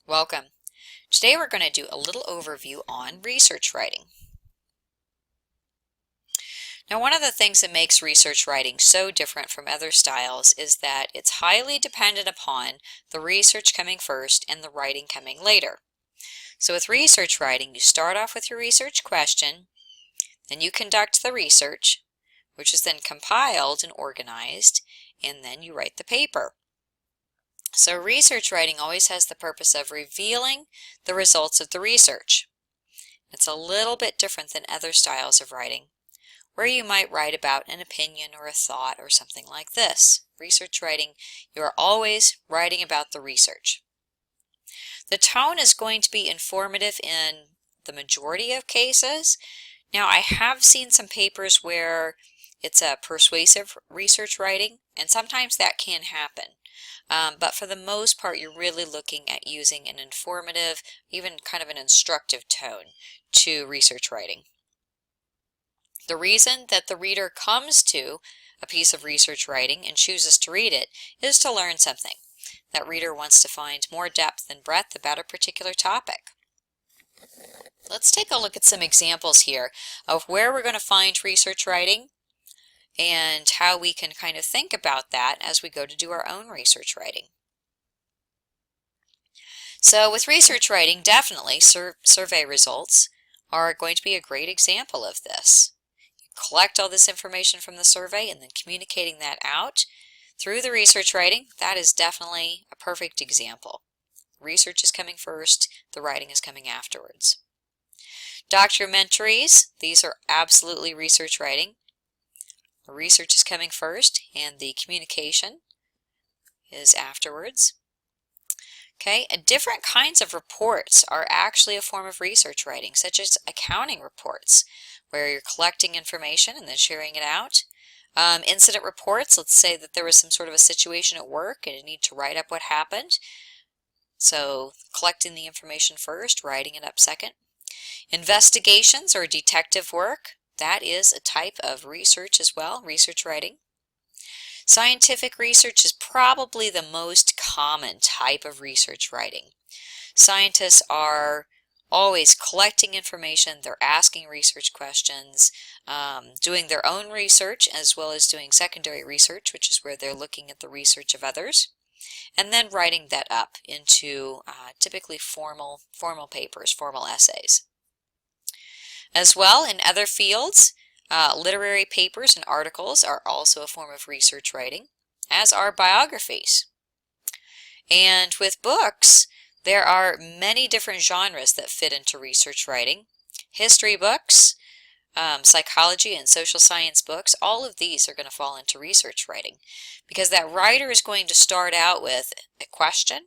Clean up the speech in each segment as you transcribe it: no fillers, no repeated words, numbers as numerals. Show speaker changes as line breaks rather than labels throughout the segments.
Welcome. Today we're going to do a little overview on research writing. Now, one of the things that makes research writing so different from other styles is that it's highly dependent upon the research coming first and the writing coming later. So with research writing, you start off with your research question, then you conduct the research, which is then compiled and organized, and then you write the paper. So research writing always has the purpose of revealing the results of the research. It's a little bit different than other styles of writing, where you might write about an opinion or a thought or something like this. Research writing, you are always writing about the research. The tone is going to be informative in the majority of cases. Now, I have seen some papers where it's a persuasive research writing, and sometimes that can happen. But for the most part, you're really looking at using an informative, even kind of an instructive tone to research writing. The reason that the reader comes to a piece of research writing and chooses to read it is to learn something. That reader wants to find more depth and breadth about a particular topic. Let's take a look at some examples here of where we're going to find research writing and how we can kind of think about that as we go to do our own research writing. So with research writing, definitely survey results are going to be a great example of this. You collect all this information from the survey and then communicating that out through the research writing, that is definitely a perfect example. Research is coming first, the writing is coming afterwards. Documentaries, these are absolutely research writing. The research is coming first and the communication is afterwards. Okay, different kinds of reports are actually a form of research writing, such as accounting reports, where you're collecting information and then sharing it out. Incident reports, let's say that there was some sort of a situation at work and you need to write up what happened. So collecting the information first, writing it up second. Investigations or detective work, that is a type of research as well, research writing. Scientific research is probably the most common type of research writing. Scientists are always collecting information, they're asking research questions, doing their own research as well as doing secondary research, which is where they're looking at the research of others, and then writing that up into typically formal papers, formal essays. As well, in other fields, literary papers and articles are also a form of research writing, as are biographies. And with books, there are many different genres that fit into research writing. History books, psychology and social science books, all of these are going to fall into research writing because that writer is going to start out with a question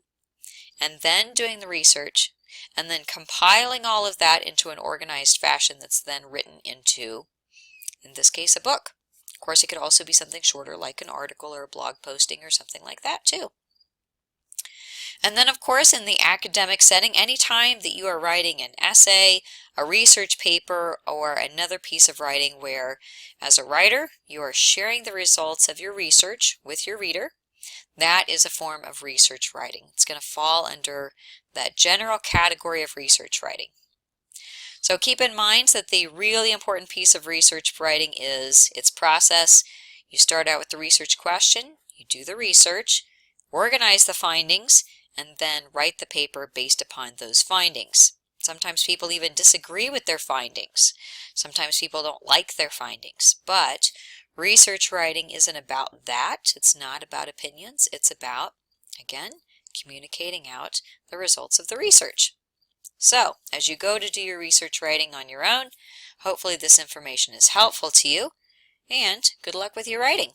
and then doing the research and then compiling all of that into an organized fashion that's then written into, in this case, a book. Of course, it could also be something shorter like an article or a blog posting or something like that too. And then, of course, in the academic setting, anytime that you are writing an essay, a research paper, or another piece of writing where, as a writer, you are sharing the results of your research with your reader, that is a form of research writing. It's going to fall under that general category of research writing. So keep in mind that the really important piece of research writing is its process. You start out with the research question, you do the research, organize the findings, and then write the paper based upon those findings. Sometimes people even disagree with their findings. Sometimes people don't like their findings. But research writing isn't about that. It's not about opinions. It's about, again, communicating out the results of the research. So, as you go to do your research writing on your own, hopefully this information is helpful to you, and good luck with your writing.